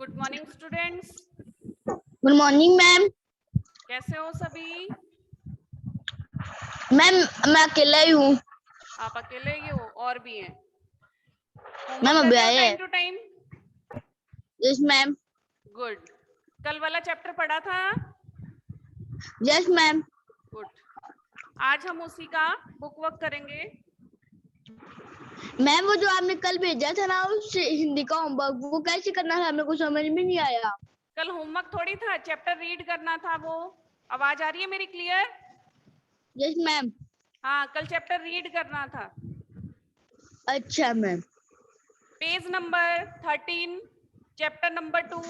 Good morning students. Good morning ma'am. कैसे हो सभी? मैम मैं अकेला ही हूँ। आप अकेले ही हो? और भी हैं? मैम होमवर्क कर अभी रहे हो आए टाइम हैं। Two time? Yes ma'am. Good. कल वाला चैप्टर पढ़ा था? Yes ma'am. गुड। आज हम उसी का बुक वर्क करेंगे। मैम वो जो आपने कल भेजा था ना उस हिंदी का होमवर्क, वो कैसे करना था मेरे को समझ में नहीं आया। कल होमवर्क थोड़ी था, चैप्टर रीड करना था। वो आवाज आ रही है मेरी क्लियर? Yes ma'am. हाँ, कल चैप्टर रीड करना था। अच्छा ma'am. Page number 13, chapter number 2।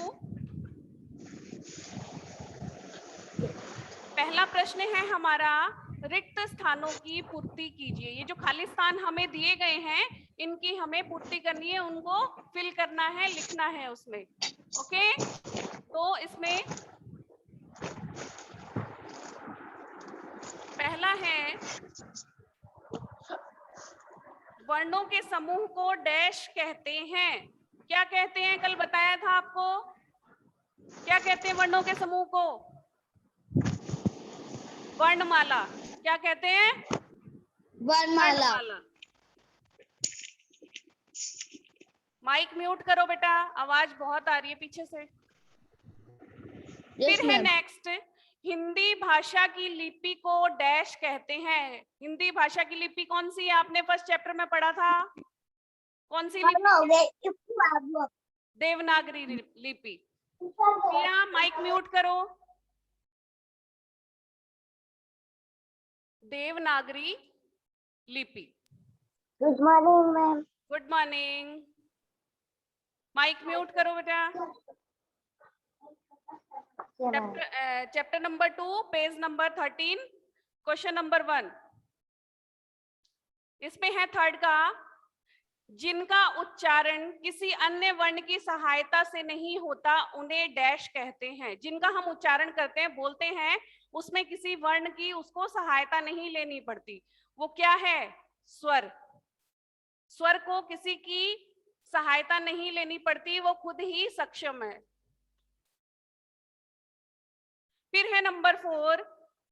पहला प्रश्न है हमारा, रिक्त स्थानों की पूर्ति कीजिए। ये जो खाली स्थान हमें दिए गए हैं, इनकी हमें पूर्ति करनी है, उनको फिल करना है, लिखना है उसमें। ओके, तो इसमें पहला है, वर्णों के समूह को डैश कहते हैं। क्या कहते हैं? कल बताया था आपको। क्या कहते हैं वर्णों के समूह को? वर्णमाला। क्या कहते हैं? वर्णमाला। वर्णमाला। माइक म्यूट करो बेटा, आवाज बहुत आ रही है पीछे से। यस फिर है मैम। नेक्स्ट, हिंदी भाषा की लिपि को डैश कहते हैं। हिंदी भाषा की लिपि कौन सी है? आपने फर्स्ट चैप्टर में पढ़ा था। कौन सी लिपि? देवनागरी लिपि। प्रिया माइक म्यूट करो। देवनागरी लिपि। Good morning ma'am. Good morning. Mic mute करो बेटा। Chapter number 2, page number 13, question number 1। इसमें है थर्ड का, जिनका उच्चारण किसी अन्य वर्ण की सहायता से नहीं होता उन्हें डैश कहते हैं। जिनका हम उच्चारण करते हैं, बोलते हैं, उसमें किसी वर्ण की उसको सहायता नहीं लेनी पड़ती, वो क्या है? स्वर। स्वर को किसी की सहायता नहीं लेनी पड़ती, वो खुद ही सक्षम है। फिर है नंबर 4,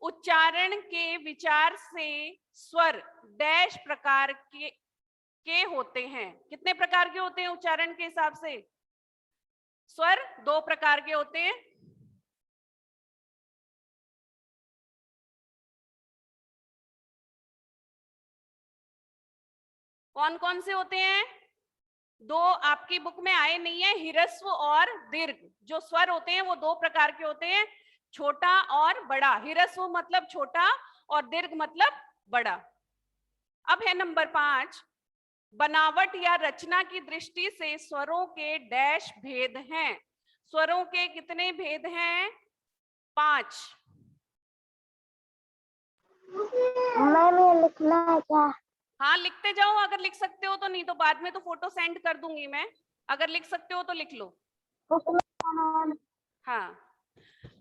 उच्चारण के विचार से स्वर डैश प्रकार के होते हैं। कितने प्रकार के होते हैं उच्चारण के हिसाब से? स्वर 2 प्रकार के होते हैं। कौन कौन से होते हैं? 2 आपकी बुक में आए नहीं है, ह्रस्व और दीर्घ। जो स्वर होते हैं वो 2 प्रकार के होते हैं, छोटा और बड़ा। ह्रस्व मतलब छोटा और दीर्घ मतलब बड़ा। अब है नंबर 5, बनावट या रचना की दृष्टि से स्वरों के डैश भेद हैं। स्वरों के कितने भेद हैं? 5। मैम ये लिखना है क्या? हाँ, लिखते जाओ, अगर लिख सकते हो तो, नहीं तो बाद में तो फोटो सेंड कर दूंगी मैं। अगर लिख सकते हो तो लिख लो। हाँ,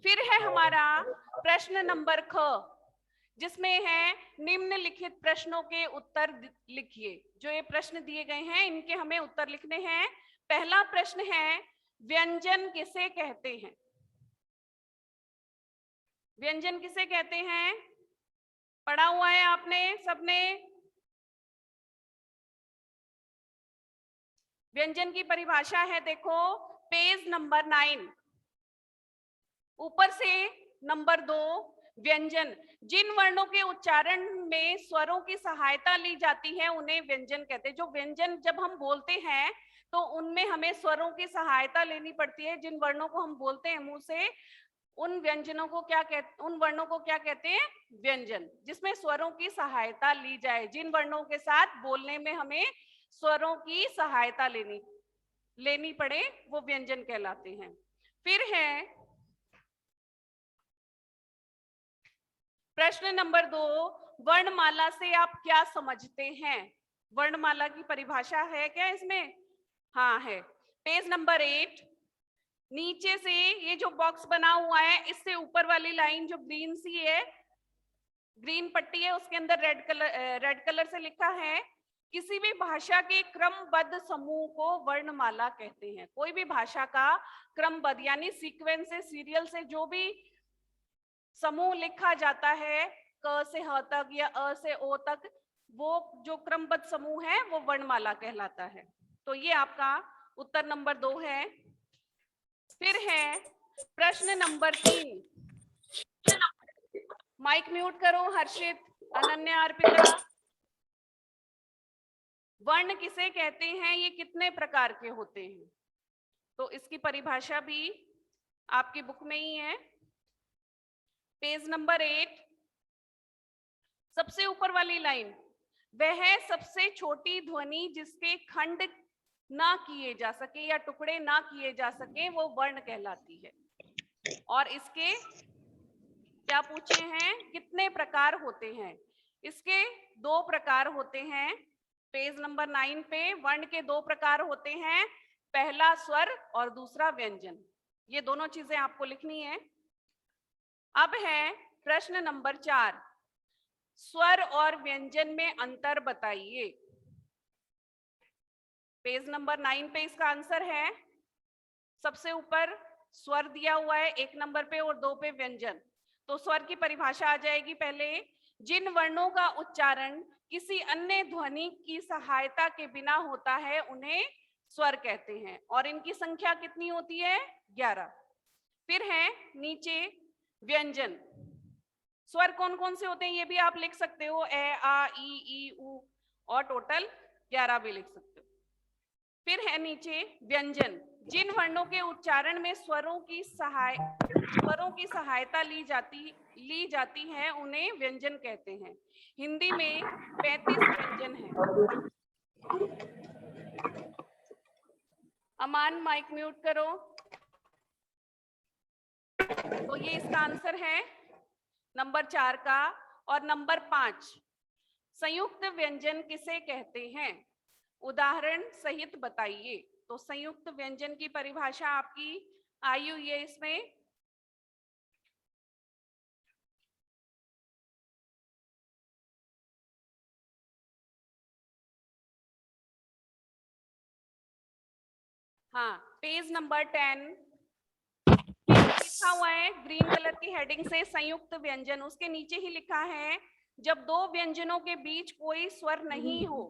फिर है हमारा प्रश्न नंबर ख, जिसमें है निम्नलिखित प्रश्नों के उत्तर लिखिए। जो ये प्रश्न दिए गए हैं, इनके हमें उत्तर लिखने हैं। पहला प्रश्न है, व्यंजन किसे कहते हैं? व्यंजन किसे कहते हैं? पढ़ा हुआ है आपने सबने। व्यंजन की परिभाषा है, देखो पेज नंबर 9, ऊपर से नंबर 2, व्यंजन जिन वर्णों के उच्चारण में स्वरों की सहायता ली जाती है उन्हें व्यंजन कहते हैं। जो व्यंजन जब हम बोलते हैं तो उनमें हमें स्वरों की सहायता लेनी पड़ती है। जिन वर्णों को हम बोलते हैं मुंह से, उन व्यंजनों को क्या कहते, उन वर्णों को क्या कहते हैं? व्यंजन, जिसमें स्वरों की सहायता ली जाए। जिन वर्णों के साथ बोलने में हमें स्वरों की सहायता लेनी पड़े, वो व्यंजन कहलाते हैं। फिर है प्रश्न नंबर 2, वर्णमाला से आप क्या समझते हैं? वर्णमाला की परिभाषा है क्या इसमें? हाँ है। पेज नंबर 8, नीचे से ये जो बॉक्स बना हुआ है, इससे ऊपर वाली लाइन जो ग्रीन सी है, ग्रीन पट्टी है, उसके अंदर रेड कलर से लिखा है किसी भी भाषा के क्रमबद्ध समूह को वर्णमाला कहते हैं। कोई भी भाषा का क्रमबद्ध यानी सीक्वेंस से, सीरियल से जो भी समूह लिखा जाता है क से ह तक या अ से ओ तक, वो जो क्रमबद्ध समूह है वो वर्णमाला कहलाता है। तो ये आपका उत्तर नंबर 2 है। फिर है प्रश्न नंबर 3। माइक म्यूट करो हर्षित, अनन्या, अर्पिता। वर्ण किसे कहते हैं, ये कितने प्रकार के होते हैं? तो इसकी परिभाषा भी आपकी बुक में ही है, पेज नंबर 8, सबसे ऊपर वाली लाइन। वह सबसे छोटी ध्वनि जिसके खंड ना किए जा सके या टुकड़े ना किए जा सके वो वर्ण कहलाती है। और इसके क्या पूछे हैं, कितने प्रकार होते हैं? इसके 2 प्रकार होते हैं। पेज नंबर 9 पे वर्ण के 2 प्रकार होते हैं, पहला स्वर और दूसरा व्यंजन। ये दोनों चीजें आपको लिखनी है। अब है प्रश्न नंबर 4, स्वर और व्यंजन में अंतर बताइए। पेज नंबर 9 पे इसका आंसर है, सबसे ऊपर स्वर दिया हुआ है 1 नंबर पे और 2 पे व्यंजन। तो स्वर की परिभाषा आ जाएगी पहले, जिन वर्णों का उच्चारण किसी अन्य ध्वनि की सहायता के बिना होता है उन्हें स्वर कहते हैं, और इनकी संख्या कितनी होती है, 11। फिर है नीचे व्यंजन। स्वर कौन कौन से होते हैं ये भी आप लिख सकते हो, ए, आ, ई, उ, और टोटल 11 भी लिख सकते हो। फिर है नीचे व्यंजन, जिन वर्णों के उच्चारण में स्वरों की सहायता ली जाती है उन्हें व्यंजन कहते हैं। हिंदी में 35 व्यंजन हैं। अमान, माइक म्यूट करो। तो ये इसका आंसर है नंबर 4 का। और नंबर 5, संयुक्त व्यंजन किसे कहते हैं, उदाहरण सहित बताइए। तो संयुक्त व्यंजन की परिभाषा आपकी आई हुई है इसमें। हाँ, पेज नंबर 10 लिखा हुआ है ग्रीन कलर की हेडिंग से, संयुक्त व्यंजन। उसके नीचे ही लिखा है, जब 2 व्यंजनों के बीच कोई स्वर नहीं हो,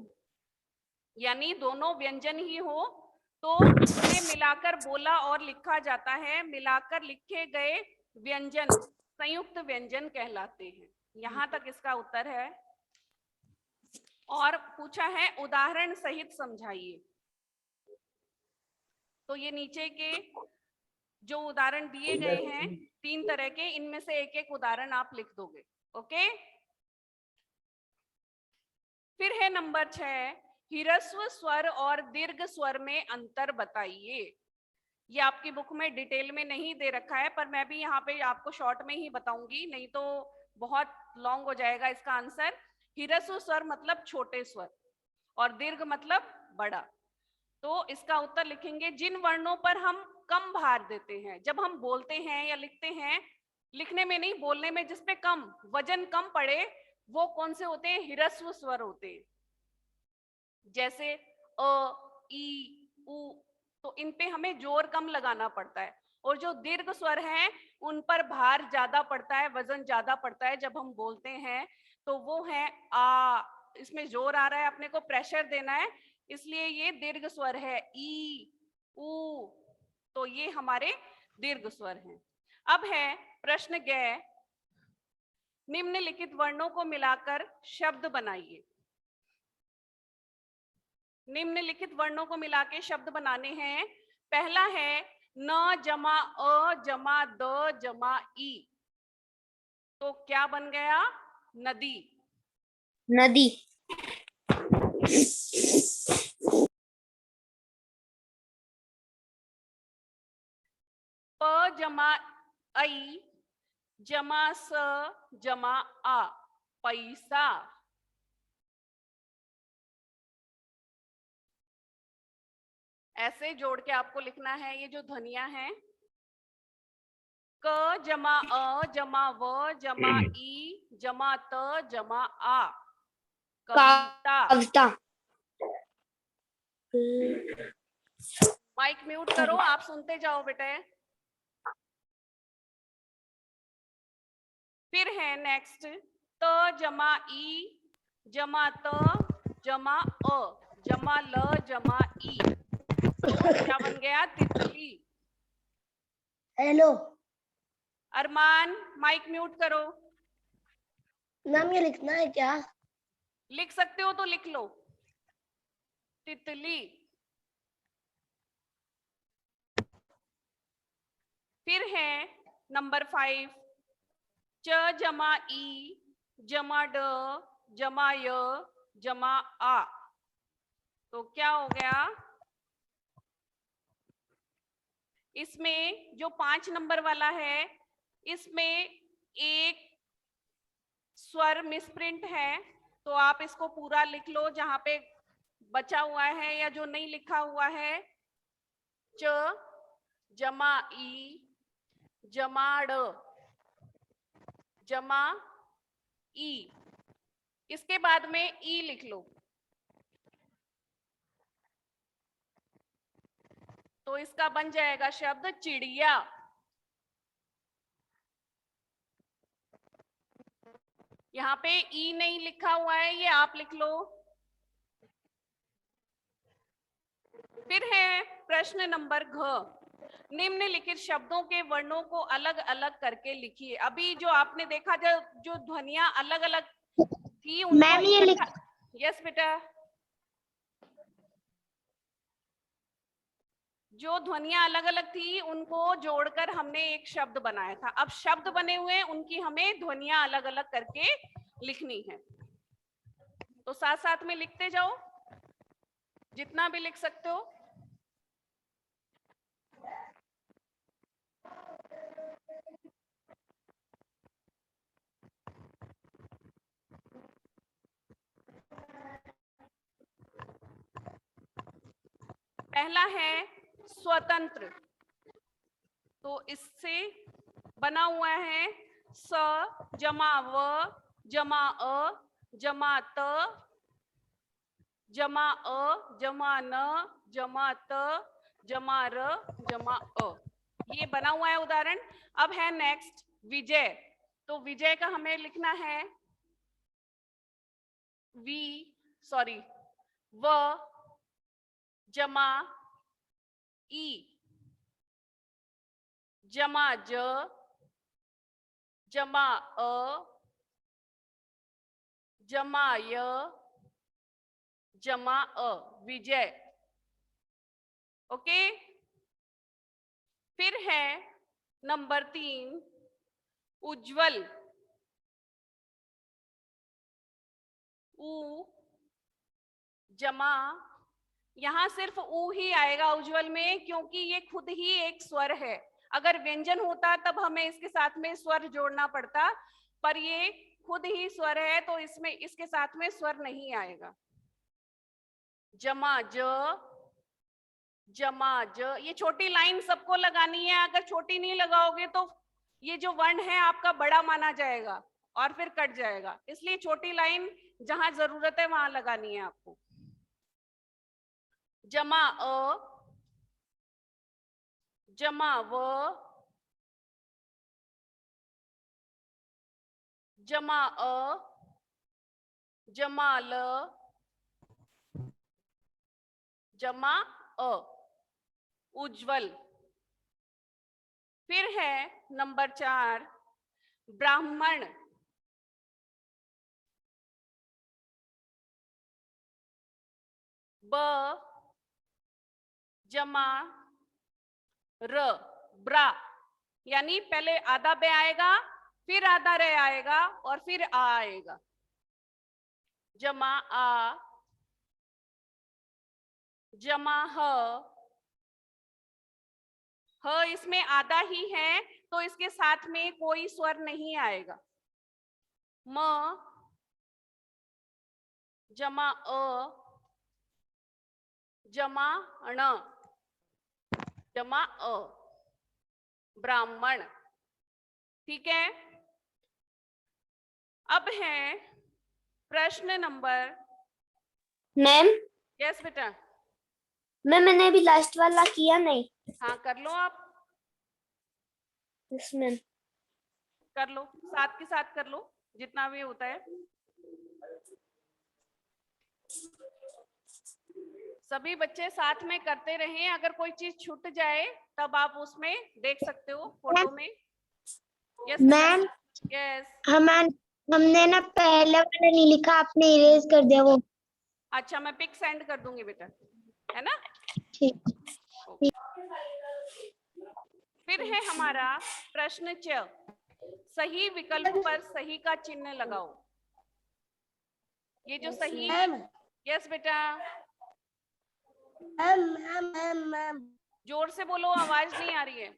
यानी दोनों व्यंजन ही हो, तो उन्हें मिलाकर बोला और लिखा जाता है। मिलाकर लिखे गए व्यंजन संयुक्त व्यंजन कहलाते हैं। यहां तक इसका उत्तर है। और पूछा है उदाहरण सहित समझाइए। तो ये नीचे के जो उदाहरण दिए गए हैं 3 तरह के, इनमें से एक एक उदाहरण आप लिख दोगे। ओके। फिर है नंबर 6, ह्रस्व स्वर और दीर्घ स्वर में अंतर बताइए। ये आपकी बुक में डिटेल में नहीं दे रखा है, पर मैं भी यहाँ पे आपको शॉर्ट में ही बताऊंगी, नहीं तो बहुत लॉन्ग हो जाएगा इसका आंसर। ह्रस्व स्वर मतलब छोटे स्वर और दीर्घ मतलब बड़ा। तो इसका उत्तर लिखेंगे, जिन वर्णों पर हम कम भार देते हैं, जब हम बोलते हैं या लिखते हैं, लिखने में नहीं बोलने में, जिसपे कम वजन कम पड़े, वो कौन से होते हैं, ह्रस्व स्वर होते हैं। जैसे अ, ई, उ, तो इन पे हमें जोर कम लगाना पड़ता है। और जो दीर्घ स्वर हैं उन पर भार ज्यादा पड़ता है, वजन ज्यादा पड़ता है जब हम बोलते हैं। तो वो है आ, इसमें जोर आ रहा है, अपने को प्रेशर देना है, इसलिए ये दीर्घ स्वर है। ई, उ, तो ये हमारे दीर्घ स्वर हैं। अब है प्रश्न ग, निम्नलिखित वर्णों को मिलाकर शब्द बनाइए। निम्नलिखित वर्णों को मिला के शब्द बनाने हैं। पहला है न जमा अ जमा द जमा ई, तो क्या बन गया, नदी। नदी। प जमा आई जमा स जमा आ, पैसा। ऐसे जोड़ के आपको लिखना है ये जो ध्वनियां हैं, क जमा अ जमा व जमा ई जमा त जमा आ, कविता। कविता। माइक म्यूट करो, आप सुनते जाओ बेटे। फिर है नेक्स्ट त जमा ई जमा त जमा अ जमा ल जमा ई, तो क्या बन गया? तितली। हेलो अरमान माइक म्यूट करो। मैम, ये लिखना है क्या? लिख सकते हो तो लिख लो, तितली। फिर है नंबर 5 च जमा ई जमा ड जमा य जमा आ, तो क्या हो गया? इसमें जो 5 नंबर वाला है, इसमें एक स्वर मिसप्रिंट है, तो आप इसको पूरा लिख लो जहां पे बचा हुआ है या जो नहीं लिखा हुआ है। च जमा ई जमा ड जमा ई, इसके बाद में ई लिख लो, तो इसका बन जाएगा शब्द चिड़िया। यहाँ पे ई नहीं लिखा हुआ है, ये आप लिख लो। फिर है प्रश्न नंबर घ, निम्नलिखित शब्दों के वर्णों को अलग अलग करके लिखिए। अभी जो आपने देखा, जो ध्वनियां अलग अलग थी मैम, ये उनको यस बेटा, जो ध्वनियां अलग अलग थी उनको जोड़कर हमने एक शब्द बनाया था। अब शब्द बने हुए उनकी हमें ध्वनियां अलग अलग करके लिखनी है, तो साथ साथ में लिखते जाओ जितना भी लिख सकते हो। पहला है स्वतंत्र, तो इससे बना हुआ है स जमा व जमा अ जमा त जमा अ जमा न जमा त जमा र जमा अ, ये बना हुआ है उदाहरण। अब है नेक्स्ट विजय, तो विजय का हमें लिखना है व जमा ई जमा ज जमा अ जमा य जमा अ, विजय। ओके। फिर है नंबर 3 उज्जवल, उ जमा, यहां सिर्फ ऊ ही आएगा उज्जवल में, क्योंकि ये खुद ही एक स्वर है। अगर व्यंजन होता तब हमें इसके साथ में स्वर जोड़ना पड़ता, पर ये खुद ही स्वर है तो इसमें इसके साथ में स्वर नहीं आएगा। जमा ज जमा ज, ये छोटी लाइन सबको लगानी है, अगर छोटी नहीं लगाओगे तो ये जो वर्ण है आपका बड़ा माना जाएगा और फिर कट जाएगा, इसलिए छोटी लाइन जहां जरूरत है वहां लगानी है आपको। जमा अ जमा व जमा अ जमा ल जमा अ, उज्जवल। फिर है नंबर 4 ब्राह्मण, ब जमा र, ब्रा, यानी पहले आधा बे आएगा, फिर आधा रे आएगा और फिर आ आएगा। जमा आ जमा ह, इसमें आधा ही है तो इसके साथ में कोई स्वर नहीं आएगा। म जमा अ जमा ण जमा अ, ब्राह्मण। ठीक है। अब है प्रश्न नंबर, मैम, यस बेटा, मैंने अभी लास्ट वाला किया नहीं हाँ कर लो, आप इसमें। कर लो, साथ के साथ कर लो, जितना भी होता है। सभी बच्चे साथ में करते रहें, अगर कोई चीज छूट जाए तब आप उसमें देख सकते हो फोटो में। Yes ma'am yes. हमने ना पहले वाला नहीं लिखा, आपने इरेज कर दिया वो। अच्छा, मैं पिक सेंड कर दूंगी बेटा, है ना। ठीक। फिर है हमारा प्रश्न च, सही विकल्प पर सही का चिन्ह लगाओ। ये जो सही, मैम यस बेटा, मैम मैम मैम मैम जोर से बोलो, आवाज नहीं आ रही है।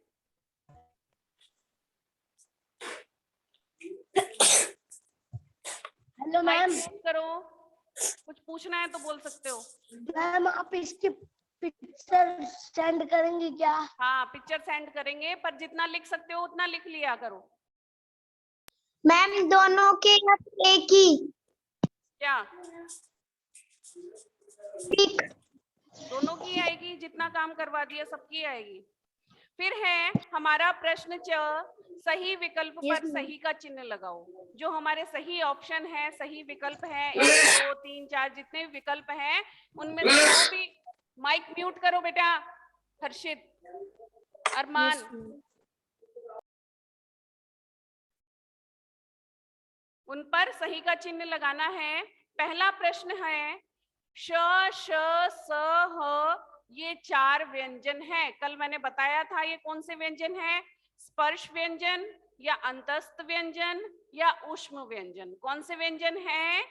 Hello mic ma'am. म्यूट करो, कुछ पूछना है तो बोल सकते हो। मैम आप इसकी पिक्चर सेंड करेंगी क्या? हाँ पिक्चर सेंड करेंगे, पर जितना लिख सकते हो उतना लिख लिया करो। मैम दोनों के एक ही क्या पिक। दोनों की आएगी? जितना काम करवा दिया सबकी आएगी। फिर है हमारा प्रश्न च, सही विकल्प पर सही का चिन्ह लगाओ। जो हमारे सही ऑप्शन है, सही विकल्प है, 1 2 3 4 जितने विकल्प हैं उनमें से जो भी, माइक म्यूट करो बेटा, हर्षित, अरमान, उन पर सही का चिन्ह लगाना है। पहला प्रश्न है श, श, स, ह, ये 4 व्यंजन है। कल मैंने बताया था ये कौन से व्यंजन है, स्पर्श व्यंजन या अंतस्थ व्यंजन या ऊष्म व्यंजन। कौन से व्यंजन है?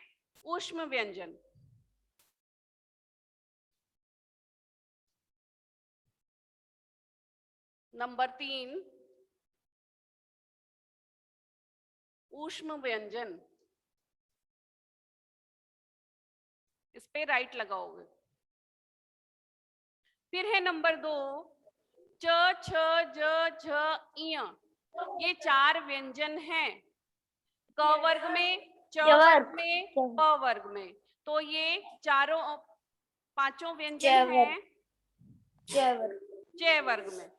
ऊष्म व्यंजन। नंबर 3 ऊष्म व्यंजन, इस पे राइट लगाओगे। फिर है नंबर 2 च, छ, ज, झ, इय, ये 4 व्यंजन हैं। क वर्ग में, च वर्ग में, प वर्ग में। तो ये चारों 5 व्यंजन हैं च वर्ग में।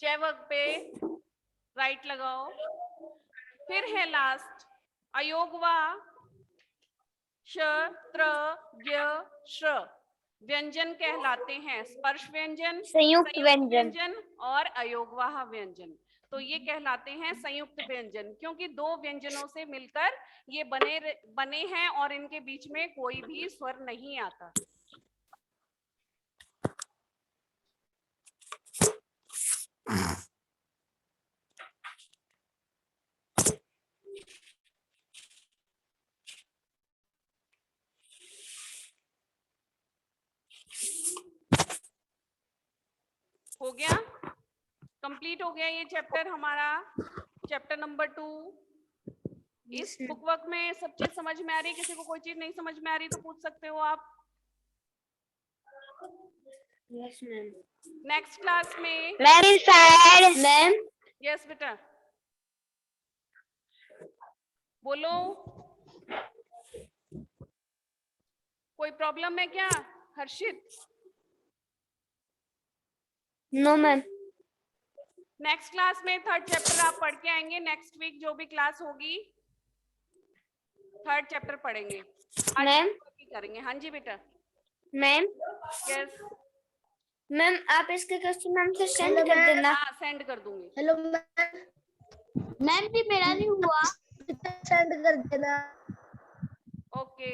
च वर्ग पे राइट लगाओ। फिर है लास्ट अयोगवा श, त्र, य, श्र, व्यंजन कहलाते हैं। स्पर्श व्यंजन, संयुक्त व्यंजन और अयोगवाह व्यंजन, तो ये कहलाते हैं संयुक्त व्यंजन, क्योंकि 2 व्यंजनों से मिलकर ये बने हैं और इनके बीच में कोई भी स्वर नहीं आता। हो गया, कंप्लीट हो गया ये चैप्टर हमारा, चैप्टर नंबर 2। इस बुक वर्क में सब चीज समझ में आ रही है? किसी को कोई चीज नहीं समझ में आ रही तो पूछ सकते हो आप। Yes ma'am. नेक्स्ट क्लास में मैम यस बेटा बोलो, कोई प्रॉब्लम है क्या Harshit? No ma'am. Next class में 3rd चैप्टर आप पढ़ के आएंगे। नेक्स्ट वीक जो भी क्लास होगी 3rd चैप्टर पढ़ेंगे, मैम करेंगे। हाँ जी बेटा। मैम यस मैम आप इसके क्वेश्चन मैम से सेंड कर देना। हाँ सेंड कर दूंगी। हेलो मैम मैम जी मेरा नहीं हुआ। सेंड कर देना। ओके